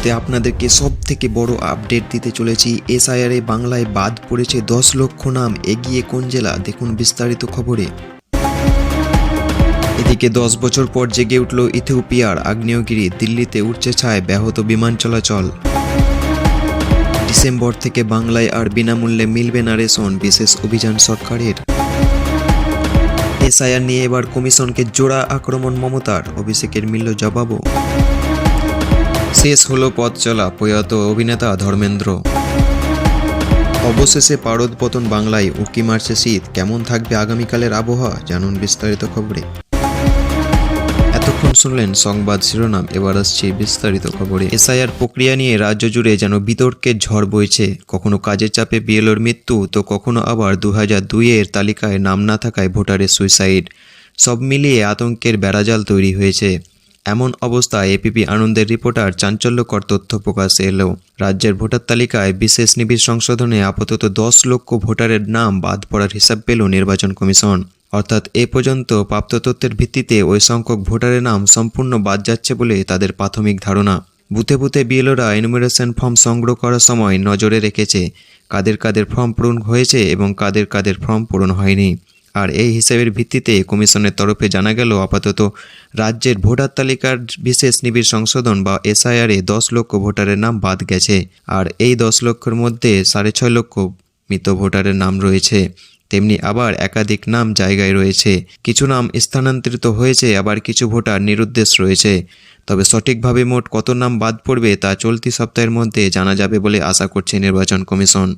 মুহূর্তে আপনাদেরকে সব থেকে বড় আপডেট দিতে চলেছি। এসআইআর এ বাংলায় বাদ পড়েছে 10 লক্ষ নাম, এগিয়ে কোন জেলা, দেখুন বিস্তারিত খবরে। এদিকে 10 বছর পর জেগে উঠল ইথিওপিয়ার আগ্নেয়গিরি, দিল্লিতে উঠছে ছায় ব্যাহত বিমান চলাচল। ডিসেম্বর থেকে বাংলায় আর বিনামূল্যে মিলবে না রেশন, বিশেষ অভিযান সরকারের। এসআইআর নিয়ে এবার কমিশনকে জোড়া আক্রমণ মমতার, অভিষেকের মিলল জবাবও। শেষ হলো পথ চলা, প্রয়াত অভিনেতা ধর্মেন্দ্র। অবশেষে পারদ পতন বাংলায়, উঁকি মারছে শীত, কেমন থাকবে আগামীকালের আবহাওয়া, জানুন বিস্তারিত খবরে। এতক্ষণ শুনলেন সংবাদ শিরোনাম, এবার আসছে বিস্তারিত খবরে। এসআইআর প্রক্রিয়া নিয়ে রাজ্য জুড়ে যেন বিতর্কের ঝড় বইছে। কখনো কাজের চাপে বিএলওর মৃত্যু, তো কখনো আবার 2002-এর তালিকায় নাম না থাকায় ভোটারের সুইসাইড। সব মিলিয়ে আতঙ্কের বেড়াজাল তৈরি হয়েছে। এমন অবস্থায় এপিপি আনন্দের রিপোর্টার চাঞ্চল্যকর তথ্য প্রকাশে এলো। রাজ্যের ভোটার তালিকায় বিশেষ নিবিড় সংশোধনে আপাতত 10 লক্ষ ভোটারের নাম বাদ পড়ার হিসাব পেল নির্বাচন কমিশন। অর্থাৎ এ পর্যন্ত প্রাপ্ত তথ্যের ভিত্তিতে ওই সংখ্যক ভোটারের নাম সম্পূর্ণ বাদ যাচ্ছে বলে তাদের প্রাথমিক ধারণা। বুথে বুথে বিএলওরা এনুমেরেশন ফর্ম সংগ্রহ করার সময় নজরে রেখেছে কাদের কাদের ফর্ম পূরণ হয়েছে এবং কাদের কাদের ফর্ম পূরণ হয়নি। আর এই হিসাবের ভিত্তিতে কমিশনের তরফে জানা গেল আপাতত রাজ্যের ভোটার তালিকার বিশেষ নিবিড় সংশোধন বা এসআইআর এ 10 লক্ষ ভোটারের নাম বাদ গেছে। আর এই 10 লক্ষের মধ্যে 6.5 লক্ষ মৃত ভোটারের নাম রয়েছে। তেমনি আবার একাধিক নাম জায়গায় রয়েছে, কিছু নাম স্থানান্তরিত হয়েছে, আবার কিছু ভোটার নিরুদ্দেশ রয়েছে। তবে সঠিকভাবে মোট কত নাম বাদ পড়বে তা চলতি সপ্তাহের মধ্যে জানা যাবে বলে আশা করছে নির্বাচন কমিশন।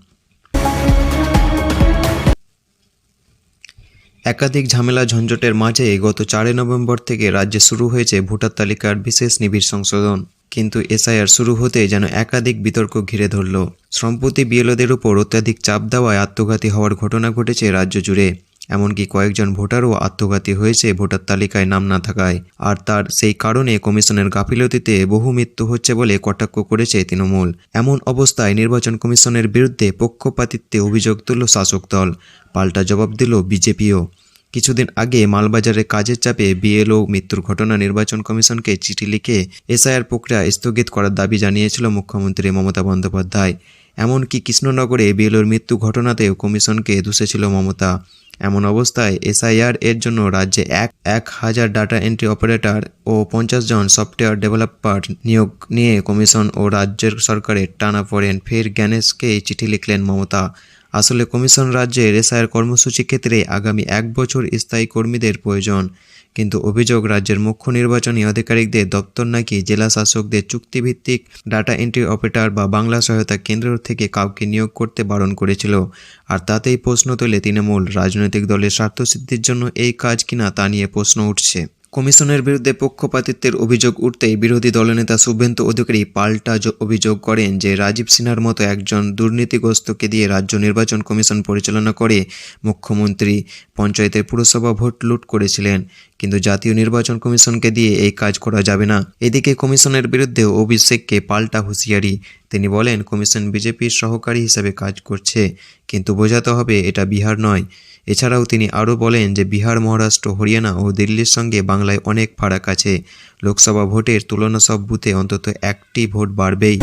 একাধিক ঝামেলা ঝঞ্ঝটের মাঝে গত 4 নভেম্বর থেকে রাজ্যে শুরু হয়েছে ভোটার তালিকার বিশেষ নিবিড় সংশোধন। কিন্তু এসআইআর শুরু হতে যেন একাধিক বিতর্ক ঘিরে ধরল। সম্প্রতি বিএলওদের উপর অত্যাধিক চাপ দেওয়ায় আত্মঘাতী হওয়ার ঘটনা ঘটেছে রাজ্য জুড়ে। এমনকি কয়েকজন ভোটারও আত্মঘাতী হয়েছে ভোটার তালিকায় নাম না থাকায়। আর তার সেই কারণে কমিশনের গাফিলতিতে বহু মৃত্যু হচ্ছে বলে কটাক্ষ করেছে তৃণমূল। এমন অবস্থায় নির্বাচন কমিশনের বিরুদ্ধে পক্ষপাতিত্বে অভিযোগ তুলল শাসক দল, পাল্টা জবাব দিল বিজেপিও। কিছুদিন আগে মালবাজারে কাজের চাপে বিএলও মৃত্যুর ঘটনা নির্বাচন কমিশনকে চিঠি লিখে এসআইআর প্রক্রিয়া স্থগিত করার দাবি জানিয়েছিল মুখ্যমন্ত্রী মমতা বন্দ্যোপাধ্যায়। এমনকি কৃষ্ণনগরে বিএলওর মৃত্যু ঘটনাতেও কমিশনকে দুষেছিল মমতা। এমন অবস্থায় এসআইআর এর জন্য রাজ্যে 1000 ডাটা এন্ট্রি অপারেটর ও 50 জন সফটওয়্যার ডেভেলপার নিয়োগ নিয়ে কমিশন ও রাজ্যের সরকারের টানাপোড়েন। ফের জ্ঞানেশকে চিঠি লিখলেন মমতা। আসলে কমিশন রাজ্যের এসআইআর কর্মসূচি ক্ষেত্রে আগামী 1 বছর স্থায়ী কর্মীদের প্রয়োজন। কিন্তু অভিযোগ, রাজ্যের মুখ্য নির্বাচনী আধিকারিকদের দপ্তর নাকি জেলা শাসকদের চুক্তিভিত্তিক ডাটা এন্ট্রি অপারেটর বা বাংলা সহায়তা কেন্দ্র থেকে কাউকে নিয়োগ করতে বারণ করেছিল। আর তাতেই প্রশ্ন তোলে তৃণমূল। রাজনৈতিক দলের স্বার্থসিদ্ধির জন্য এই কাজ কিনা তা নিয়ে প্রশ্ন উঠছে। কমিশনের বিরুদ্ধে পক্ষপাতিত্বের অভিযোগ উঠতেই বিরোধী দলনেতা শুভেন্দু অধিকারী পাল্টা অভিযোগ করেন যে রাজীব সিনহার মতো একজন দুর্নীতিগ্রস্তকে দিয়ে রাজ্য নির্বাচন কমিশন পরিচালনা করে মুখ্যমন্ত্রী পঞ্চায়েতের পুরসভা ভোট লুট করেছিলেন। কিন্তু জাতীয় নির্বাচন কমিশনকে দিয়ে এই কাজ করা যাবে না। এদিকে কমিশনের বিরুদ্ধে অভিষেককে পাল্টা হুঁশিয়ারি। তিনি বলেন, কমিশন বিজেপির সহকারী হিসেবে কাজ করছে, কিন্তু বোঝাতে হবে এটা বিহার নয়। এছাড়াও তিনি আরও বলেন যে বিহার, মহারাষ্ট্র, হরিয়ানা ও দিল্লির সঙ্গে বাংলায় অনেক ফারাক আছে। লোকসভা ভোটের তুলনা সব বুথে অন্তত একটি ভোট বাড়বেই।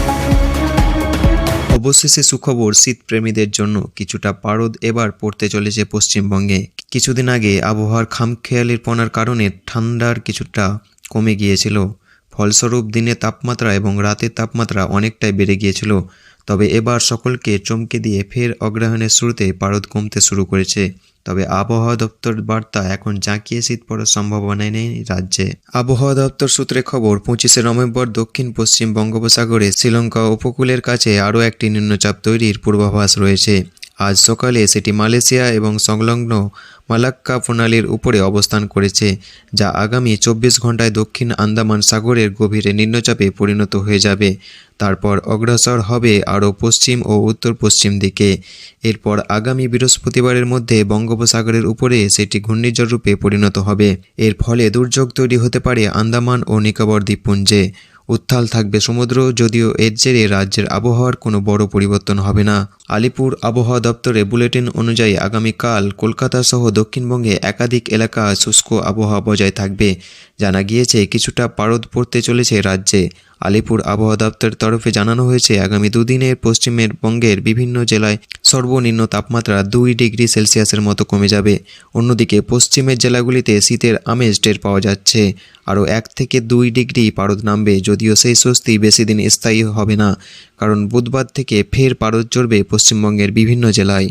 অবশেষে সুখবর শীতপ্রেমীদের জন্য, কিছুটা পারদ এবার পড়তে চলেছে পশ্চিমবঙ্গে। কিছুদিন আগে আবহাওয়ার খামখেয়ালিপনার কারণে ঠান্ডার কিছুটা কমে গিয়েছিল। ফলস্বরূপ দিনে তাপমাত্রা এবং রাতের তাপমাত্রা অনেকটাই বেড়ে গিয়েছিল। তবে এবার সকলকে চমকে দিয়ে ফের অগ্রহায়ণের শুরুতে পারদ কমতে শুরু করেছে। তবে আবহাওয়া দপ্তর বার্তা, এখন জাঁকিয়ে শীত পড়ার সম্ভাবনা নেই রাজ্যে। আবহাওয়া দপ্তর সূত্রে খবর, 25শে নভেম্বর দক্ষিণ পশ্চিম বঙ্গোপসাগরে শ্রীলঙ্কা উপকূলের কাছে আরও একটি নিম্নচাপ তৈরির পূর্বাভাস রয়েছে। আজ সকালে সেটি মালয়েশিয়া এবং সংলগ্ন মালাক্কা প্রণালীর উপরে অবস্থান করেছে, যা আগামী 24 ঘন্টায় দক্ষিণ আন্দামান সাগরের গভীরে নিম্নচাপে পরিণত হয়ে যাবে। তারপর অগ্রসর হবে আরও পশ্চিম ও উত্তর পশ্চিম দিকে। এরপর আগামী বৃহস্পতিবারের মধ্যে বঙ্গোপসাগরের উপরে সেটি ঘূর্ণিঝড় রূপে পরিণত হবে। এর ফলে দুর্যোগ তৈরি হতে পারে আন্দামান ও নিকোবর দ্বীপপুঞ্জে। উত্তাল থাকবে সমুদ্র, যদিও এর জেরে রাজ্যের আবহাওয়ার কোনো বড় পরিবর্তন হবে না। আলিপুর আবহাওয়া দপ্তরের বুলেটিন অনুযায়ী আগামীকাল কলকাতা সহ দক্ষিণবঙ্গে একাধিক এলাকা শুষ্ক আবহাওয়া বজায় থাকবে। জানা গিয়েছে কিছুটা পারদ পড়তে চলেছে রাজ্যে। আলিপুর আবহাওয়া দপ্তরের তরফে জানানো হয়েছে আগামী দুদিনের পশ্চিমের বঙ্গের বিভিন্ন জেলায় সর্বনিম্ন তাপমাত্রা 2 ডিগ্রি সেলসিয়াসের মতো কমে যাবে। অন্যদিকে পশ্চিমের জেলাগুলিতে শীতের আমেজ টের পাওয়া যাচ্ছে। আরও 1 থেকে 2 ডিগ্রি পারদ নামবে, যদিও সেই স্বস্তি বেশি দিন স্থায়ী হবে না, কারণ বুধবার থেকে ফের পারদ চড়বে পশ্চিমবঙ্গের বিভিন্ন জেলায়।